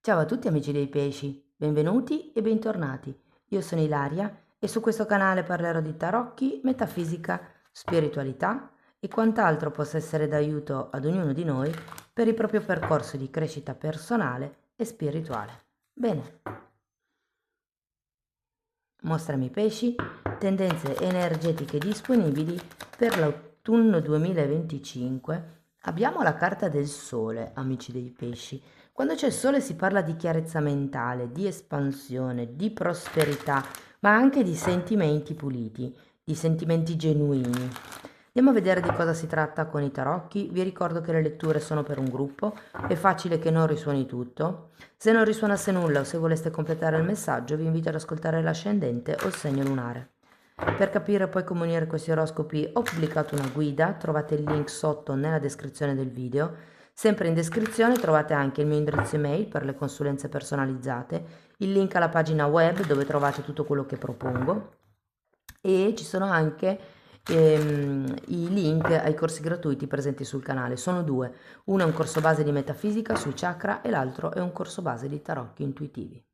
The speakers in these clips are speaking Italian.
Ciao a tutti amici dei pesci, benvenuti e bentornati. Io sono Ilaria e su questo canale parlerò di tarocchi, metafisica, spiritualità e quant'altro possa essere d'aiuto ad ognuno di noi per il proprio percorso di crescita personale e spirituale. Bene, mostrami pesci, tendenze energetiche disponibili per l'autunno 2025. Abbiamo la carta del sole, amici dei pesci. Quando c'è il sole si parla di chiarezza mentale, di espansione, di prosperità, ma anche di sentimenti puliti, di sentimenti genuini. Andiamo a vedere di cosa si tratta con i tarocchi. Vi ricordo che le letture sono per un gruppo, è facile che non risuoni tutto. Se non risuonasse nulla o se voleste completare il messaggio, vi invito ad ascoltare l'ascendente o il segno lunare. Per capire poi come unire questi oroscopi ho pubblicato una guida, trovate il link sotto nella descrizione del video. Sempre in descrizione trovate anche il mio indirizzo email per le consulenze personalizzate, il link alla pagina web dove trovate tutto quello che propongo e ci sono anche i link ai corsi gratuiti presenti sul canale. Sono due, uno è un corso base di metafisica sui chakra e l'altro è un corso base di tarocchi intuitivi.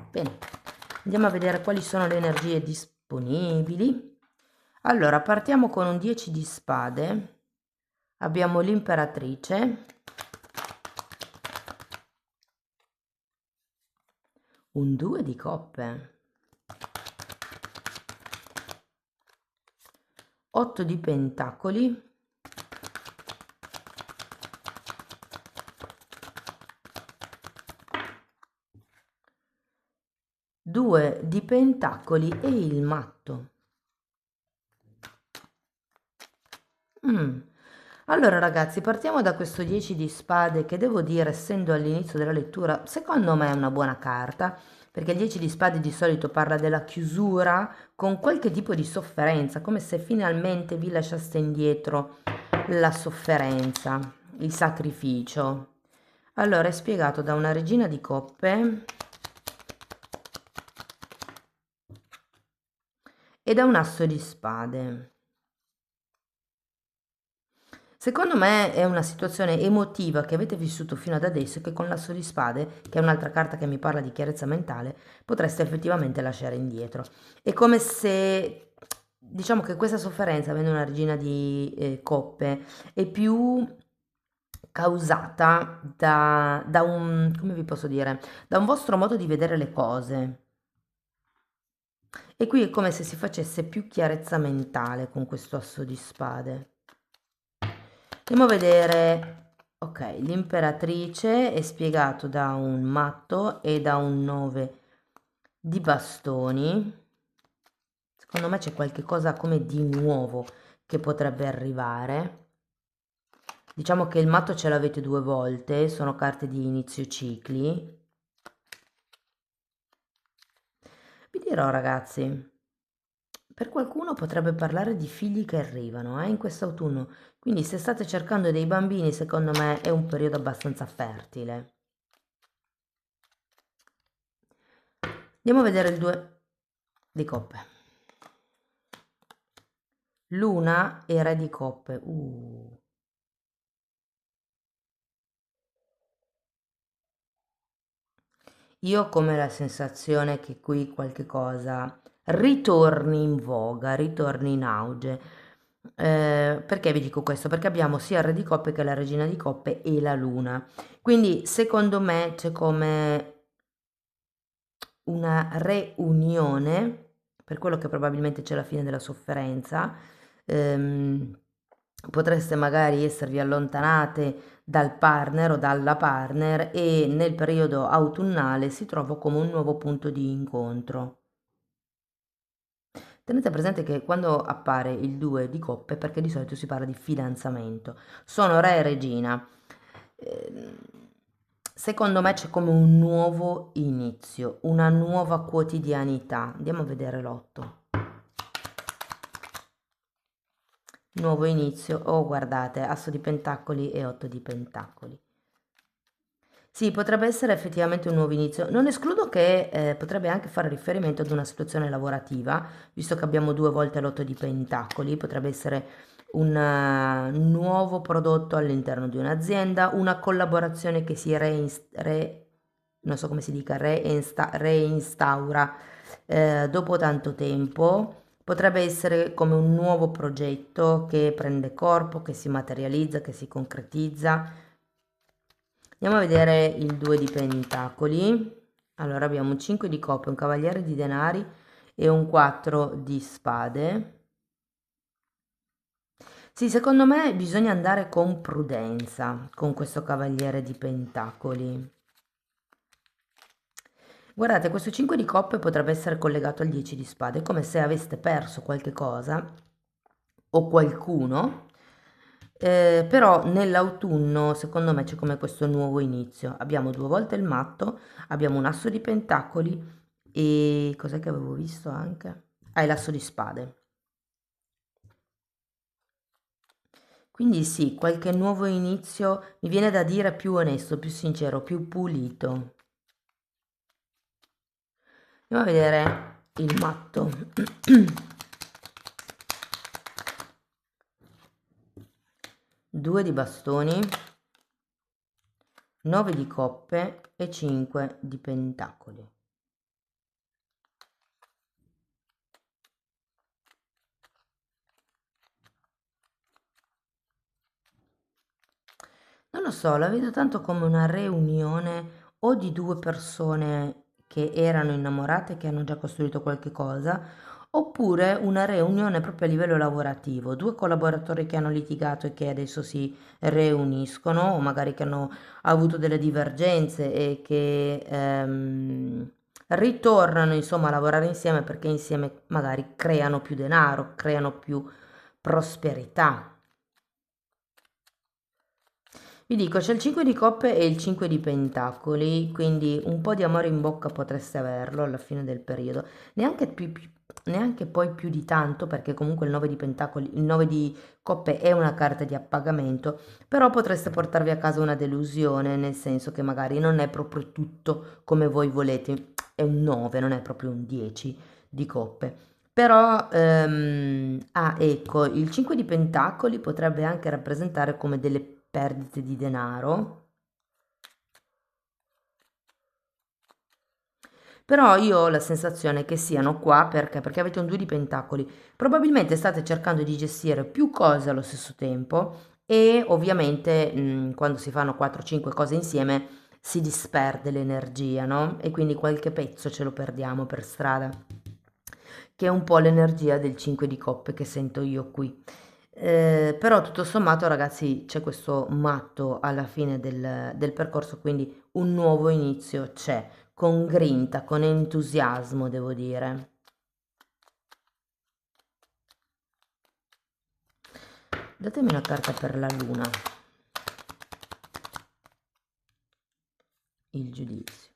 Bene, andiamo a vedere quali sono le energie disponibili. Allora, partiamo con un 10 di spade, abbiamo l'imperatrice, un 2 di coppe, 8 di pentacoli, 2 di pentacoli e il matto. Allora ragazzi, partiamo da questo 10 di spade che devo dire, essendo all'inizio della lettura, secondo me è una buona carta, perché il 10 di spade di solito parla della chiusura con qualche tipo di sofferenza, come se finalmente vi lasciaste indietro la sofferenza, il sacrificio. Allora è spiegato da una regina di coppe e da un asso di spade. Secondo me è una situazione emotiva che avete vissuto fino ad adesso e che con l'asso di spade, che è un'altra carta che mi parla di chiarezza mentale, potreste effettivamente lasciare indietro. È come se, diciamo che questa sofferenza, avendo una regina di coppe, è più causata da un, come vi posso dire, da un vostro modo di vedere le cose. E qui è come se si facesse più chiarezza mentale con questo asso di spade. Andiamo a vedere, ok, l'imperatrice è spiegato da un matto e da un 9 di bastoni. Secondo me c'è qualche cosa come di nuovo che potrebbe arrivare. Diciamo che il matto ce l'avete due volte, sono carte di inizio cicli. Vi dirò ragazzi, per qualcuno potrebbe parlare di figli che arrivano in quest'autunno, quindi se state cercando dei bambini, secondo me è un periodo abbastanza fertile. Andiamo a vedere il 2 di coppe. Luna e re di coppe. Io ho come la sensazione che qui qualche cosa ritorni in voga, ritorni in auge. Perché vi dico questo? Perché abbiamo sia il re di coppe che la regina di coppe e la luna. Quindi secondo me c'è come una reunione, per quello che probabilmente c'è la fine della sofferenza. Ehm, Potreste magari esservi allontanate dal partner o dalla partner e nel periodo autunnale si trova come un nuovo punto di incontro. Tenete presente che quando appare il 2 di coppe, perché di solito si parla di fidanzamento, sono re e regina. Ehm, Secondo me c'è come un nuovo inizio, una nuova quotidianità. Andiamo a vedere l'otto. Nuovo inizio. Oh, guardate, asso di pentacoli e 8 di pentacoli. Sì, potrebbe essere effettivamente un nuovo inizio. Non escludo che potrebbe anche fare riferimento ad una situazione lavorativa, visto che abbiamo due volte l'otto di pentacoli, potrebbe essere un nuovo prodotto all'interno di un'azienda, una collaborazione che si non so come si dica, reinstaura dopo tanto tempo. Potrebbe essere come un nuovo progetto che prende corpo, che si materializza, che si concretizza. Andiamo a vedere il 2 di pentacoli. Allora abbiamo un 5 di coppe, un cavaliere di denari e un 4 di spade. Sì, secondo me bisogna andare con prudenza con questo cavaliere di pentacoli. Guardate, questo 5 di coppe potrebbe essere collegato al 10 di spade, come se aveste perso qualche cosa o qualcuno, però nell'autunno secondo me c'è come questo nuovo inizio. Abbiamo due volte il matto, abbiamo un asso di pentacoli e cos'è che avevo visto anche? Ah, è l'asso di spade. Quindi sì, qualche nuovo inizio mi viene da dire più onesto, più sincero, più pulito. Andiamo a vedere il matto. 2 di bastoni, 9 di coppe e 5 di pentacoli. Non lo so, la vedo tanto come una riunione o di due persone che erano innamorate, che hanno già costruito qualche cosa, oppure una riunione proprio a livello lavorativo, due collaboratori che hanno litigato e che adesso si riuniscono, o magari che hanno avuto delle divergenze e che ritornano insomma a lavorare insieme perché insieme magari creano più denaro, creano più prosperità. Vi dico, c'è il 5 di coppe e il 5 di pentacoli, quindi un po' di amore in bocca potreste averlo alla fine del periodo. Neanche poi più di tanto, perché comunque il 9 di pentacoli, il 9 di coppe è una carta di appagamento, però potreste portarvi a casa una delusione, nel senso che magari non è proprio tutto come voi volete. È un 9, non è proprio un 10 di coppe. Però, ecco, il 5 di pentacoli potrebbe anche rappresentare come delle perdite di denaro. Però io ho la sensazione che siano qua perché avete un 2 di pentacoli. Probabilmente state cercando di gestire più cose allo stesso tempo e ovviamente quando si fanno 4-5 cose insieme si disperde l'energia, no? E quindi qualche pezzo ce lo perdiamo per strada, che è un po' l'energia del 5 di coppe che sento io qui. Però tutto sommato, ragazzi, c'è questo matto alla fine del percorso, quindi un nuovo inizio c'è, con grinta, con entusiasmo, devo dire. Datemi una carta per la luna, il giudizio.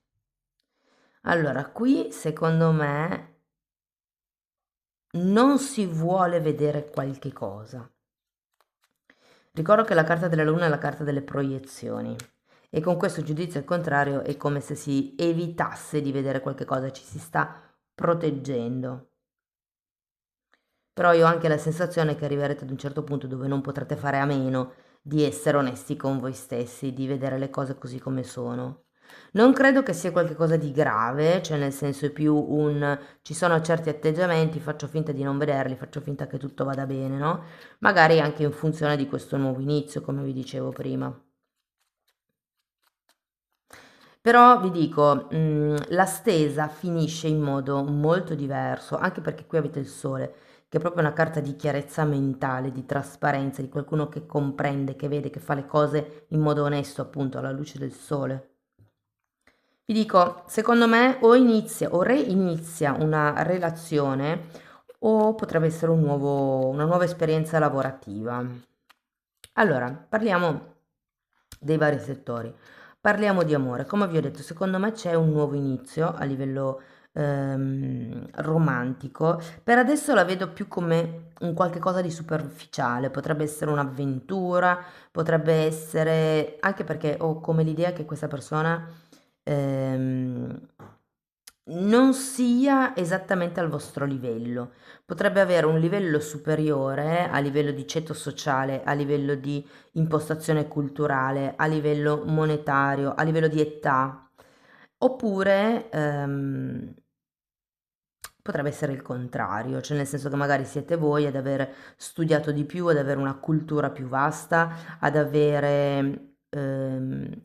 Allora, qui secondo me non si vuole vedere qualche cosa. Ricordo che la carta della luna è la carta delle proiezioni e con questo giudizio al contrario è come se si evitasse di vedere qualche cosa, ci si sta proteggendo. Però io ho anche la sensazione che arriverete ad un certo punto dove non potrete fare a meno di essere onesti con voi stessi, di vedere le cose così come sono. Non credo che sia qualcosa di grave, cioè nel senso è più un ci sono certi atteggiamenti, faccio finta di non vederli, faccio finta che tutto vada bene, no? Magari anche in funzione di questo nuovo inizio, come vi dicevo prima. Però vi dico, la stesa finisce in modo molto diverso, anche perché qui avete il sole, che è proprio una carta di chiarezza mentale, di trasparenza, di qualcuno che comprende, che vede, che fa le cose in modo onesto, appunto, alla luce del sole. Vi dico, secondo me o reinizia una relazione o potrebbe essere una nuova esperienza lavorativa. Allora, parliamo dei vari settori. Parliamo di amore. Come vi ho detto, secondo me c'è un nuovo inizio a livello romantico. Per adesso la vedo più come un qualche cosa di superficiale, potrebbe essere un'avventura, potrebbe essere anche perché ho come l'idea che questa persona ehm, non sia esattamente al vostro livello. Potrebbe avere un livello superiore a livello di ceto sociale, a livello di impostazione culturale, a livello monetario, a livello di età, Oppure potrebbe essere il contrario, cioè nel senso che magari siete voi ad aver studiato di più, ad avere una cultura più vasta, ad avere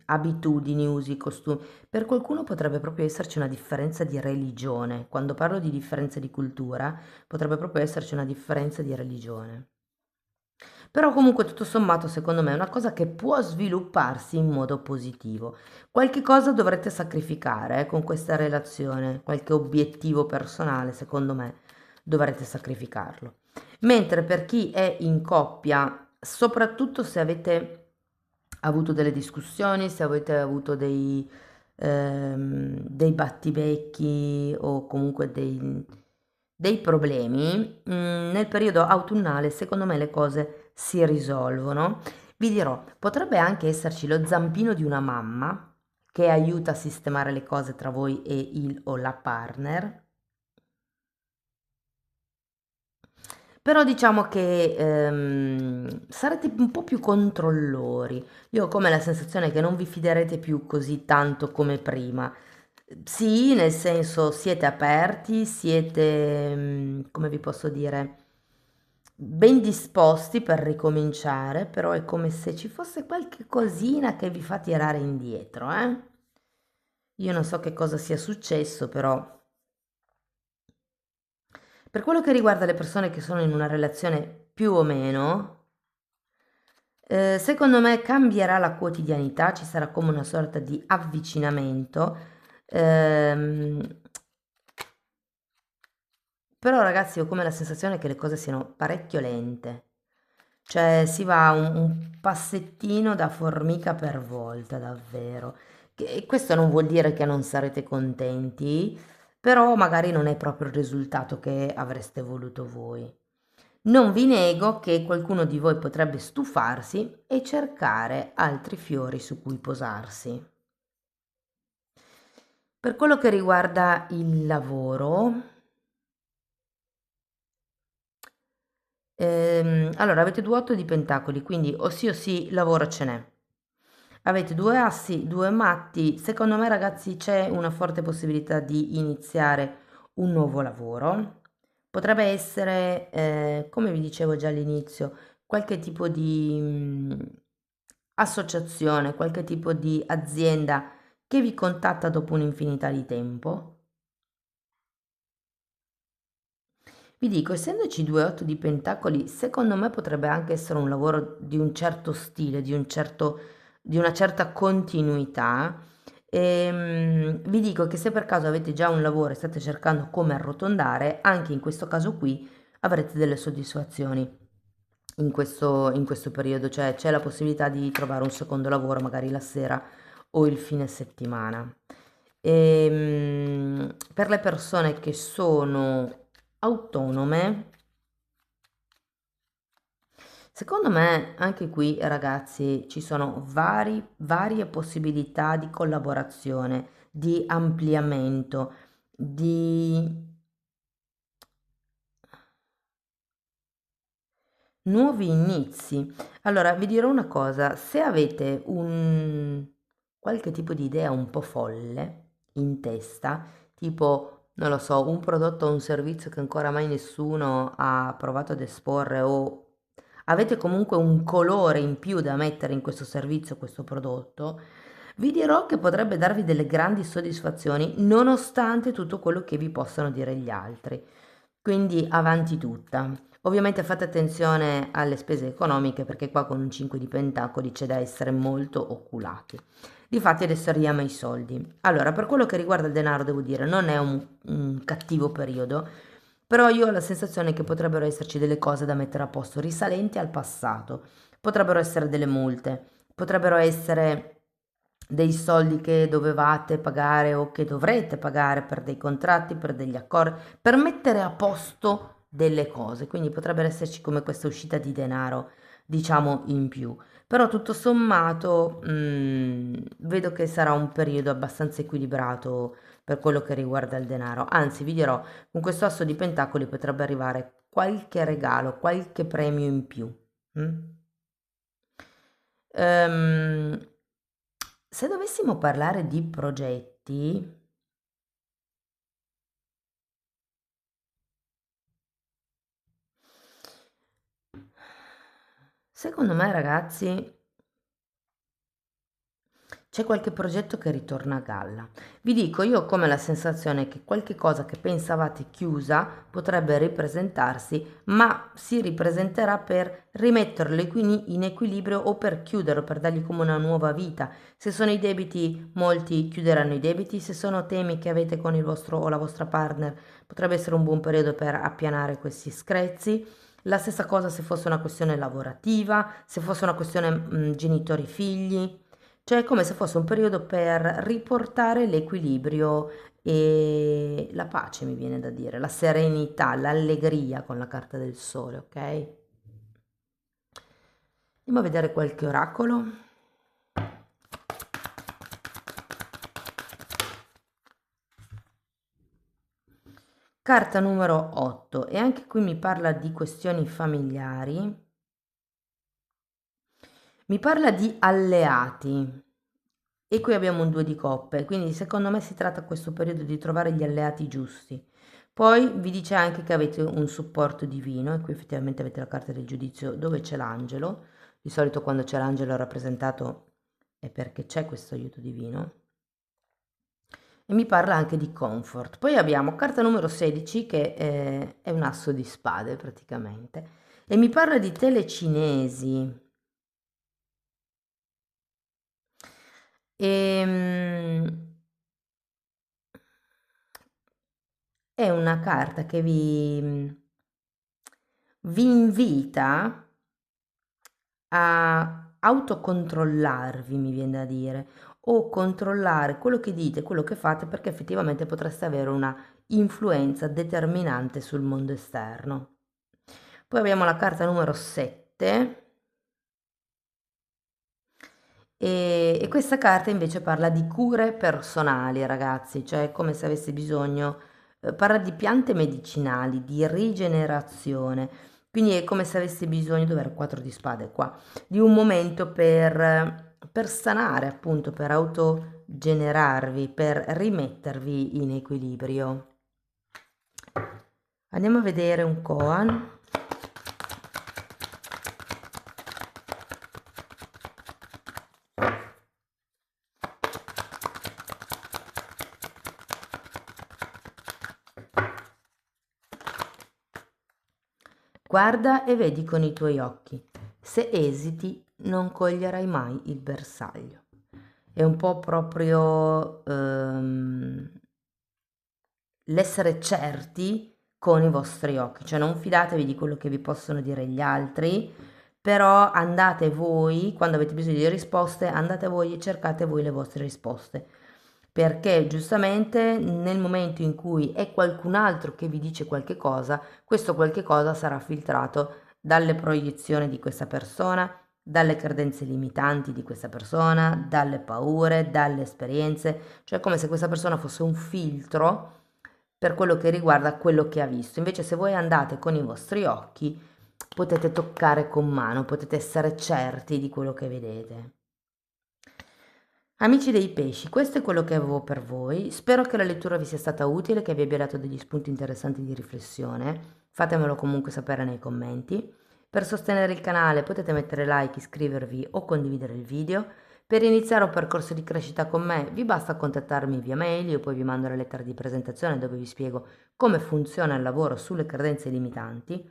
abitudini, usi, costumi. Per qualcuno potrebbe proprio esserci una differenza di religione. Quando parlo di differenza di cultura, potrebbe proprio esserci una differenza di religione. Però comunque tutto sommato secondo me è una cosa che può svilupparsi in modo positivo. Qualche cosa dovrete sacrificare con questa relazione, qualche obiettivo personale secondo me dovrete sacrificarlo. Mentre per chi è in coppia, soprattutto se avete avuto delle discussioni, se avete avuto dei battibecchi o comunque dei problemi, nel periodo autunnale secondo me le cose si risolvono. Vi dirò, potrebbe anche esserci lo zampino di una mamma che aiuta a sistemare le cose tra voi e il o la partner. Però diciamo che sarete un po' più controllori. Io ho come la sensazione che non vi fiderete più così tanto come prima. Sì, nel senso siete aperti, siete, come vi posso dire, ben disposti per ricominciare, però è come se ci fosse qualche cosina che vi fa tirare indietro, eh? Io non so che cosa sia successo, però per quello che riguarda le persone che sono in una relazione più o meno, secondo me cambierà la quotidianità, ci sarà come una sorta di avvicinamento. ehm, Però ragazzi ho come la sensazione che le cose siano parecchio lente. Cioè si va un passettino da formica per volta, davvero. E questo non vuol dire che non sarete contenti, però magari non è proprio il risultato che avreste voluto voi. Non vi nego che qualcuno di voi potrebbe stufarsi e cercare altri fiori su cui posarsi. Per quello che riguarda il lavoro, allora avete 2 8 di pentacoli, quindi o sì lavoro ce n'è. Avete 2 assi, 2 matti, secondo me ragazzi c'è una forte possibilità di iniziare un nuovo lavoro. Potrebbe essere, come vi dicevo già all'inizio, qualche tipo di associazione, qualche tipo di azienda che vi contatta dopo un'infinità di tempo. Vi dico, essendoci 2 8 di pentacoli, secondo me potrebbe anche essere un lavoro di un certo stile, di una certa continuità. Vi dico che se per caso avete già un lavoro e state cercando come arrotondare, anche in questo caso qui avrete delle soddisfazioni in questo periodo, cioè c'è la possibilità di trovare un secondo lavoro, magari la sera o il fine settimana. Per le persone che sono autonome, secondo me anche qui ragazzi ci sono varie possibilità di collaborazione, di ampliamento, di nuovi inizi. Allora, vi dirò una cosa, se avete un qualche tipo di idea un po' folle in testa, tipo, non lo so, un prodotto o un servizio che ancora mai nessuno ha provato ad esporre o avete comunque un colore in più da mettere in questo servizio, questo prodotto, vi dirò che potrebbe darvi delle grandi soddisfazioni nonostante tutto quello che vi possano dire gli altri. Quindi avanti tutta. Ovviamente fate attenzione alle spese economiche perché qua con un 5 di pentacoli c'è da essere molto oculati. Difatti adesso arriviamo ai soldi. Allora, per quello che riguarda il denaro, devo dire, non è un cattivo periodo, però io ho la sensazione che potrebbero esserci delle cose da mettere a posto risalenti al passato. Potrebbero essere delle multe, potrebbero essere dei soldi che dovevate pagare o che dovrete pagare per dei contratti, per degli accordi, per mettere a posto delle cose. Quindi potrebbero esserci come questa uscita di denaro, diciamo, in più. Però tutto sommato, vedo che sarà un periodo abbastanza equilibrato per quello che riguarda il denaro. Anzi, vi dirò, con questo asso di pentacoli potrebbe arrivare qualche regalo, qualche premio in più. Mm? Ehm, Se dovessimo parlare di progetti, debetti, secondo me, ragazzi, c'è qualche progetto che ritorna a galla. Vi dico, io ho come la sensazione che qualche cosa che pensavate chiusa potrebbe ripresentarsi, ma si ripresenterà per rimetterlo in equilibrio o per chiuderlo, per dargli come una nuova vita. Se sono i debiti, molti chiuderanno i debiti. Se sono temi che avete con il vostro o la vostra partner, potrebbe essere un buon periodo per appianare questi screzi. La stessa cosa se fosse una questione lavorativa, se fosse una questione genitori-figli. Cioè è come se fosse un periodo per riportare l'equilibrio e la pace, mi viene da dire, la serenità, l'allegria con la carta del sole, ok? Andiamo a vedere qualche oracolo. Carta numero 8 e anche qui mi parla di questioni familiari. Mi parla di alleati. E qui abbiamo un 2 di coppe, quindi secondo me si tratta a questo periodo di trovare gli alleati giusti. Poi vi dice anche che avete un supporto divino, e qui effettivamente avete la carta del giudizio dove c'è l'angelo. Di solito quando c'è l'angelo rappresentato è perché c'è questo aiuto divino. E mi parla anche di comfort. Poi abbiamo carta numero 16 che è un asso di spade praticamente. E mi parla di telecinesi. Ehm... È una carta che vi invita a autocontrollarvi, mi viene da dire, o controllare quello che dite, quello che fate, perché effettivamente potreste avere una influenza determinante sul mondo esterno. Poi abbiamo la carta numero 7 e questa carta invece parla di cure personali, ragazzi, cioè come se avessi bisogno, parla di piante medicinali, di rigenerazione, quindi è come se avessi bisogno, dov'era 4 di spade qua, di un momento per sanare, appunto, per autogenerarvi, per rimettervi in equilibrio. Andiamo a vedere un koan. Guarda e vedi con i tuoi occhi. Se esiti, non coglierai mai il bersaglio. È un po' proprio l'essere certi con i vostri occhi, cioè non fidatevi di quello che vi possono dire gli altri, però andate voi, quando avete bisogno di risposte, andate voi e cercate voi le vostre risposte. Perché giustamente nel momento in cui è qualcun altro che vi dice qualche cosa, questo qualche cosa sarà filtrato dalle proiezioni di questa persona, dalle credenze limitanti di questa persona, dalle paure, dalle esperienze, cioè come se questa persona fosse un filtro per quello che riguarda quello che ha visto. Invece se voi andate con i vostri occhi, potete toccare con mano, potete essere certi di quello che vedete. Amici dei pesci, questo è quello che avevo per voi. Spero che la lettura vi sia stata utile, che vi abbia dato degli spunti interessanti di riflessione. Fatemelo comunque sapere nei commenti. Per sostenere il canale potete mettere like, iscrivervi o condividere il video. Per iniziare un percorso di crescita con me vi basta contattarmi via mail, io poi vi mando la lettera di presentazione dove vi spiego come funziona il lavoro sulle credenze limitanti.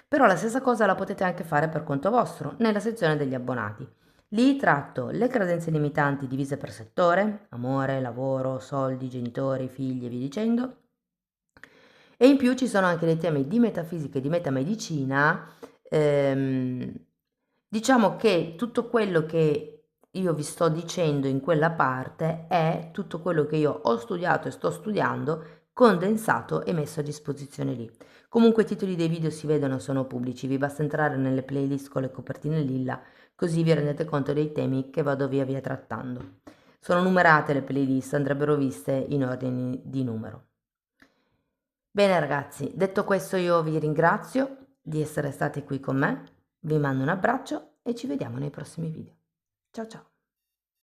Però la stessa cosa la potete anche fare per conto vostro, nella sezione degli abbonati. Lì tratto le credenze limitanti divise per settore, amore, lavoro, soldi, genitori, figli e via dicendo. E in più ci sono anche dei temi di metafisica e di metamedicina. Ehm, diciamo che tutto quello che io vi sto dicendo in quella parte è tutto quello che io ho studiato e sto studiando condensato e messo a disposizione lì. Comunque i titoli dei video si vedono, sono pubblici, vi basta entrare nelle playlist con le copertine lilla, così vi rendete conto dei temi che vado via via trattando. Sono numerate le playlist, andrebbero viste in ordine di numero. Bene ragazzi, detto questo io vi ringrazio di essere stati qui con me, vi mando un abbraccio e ci vediamo nei prossimi video. Ciao ciao!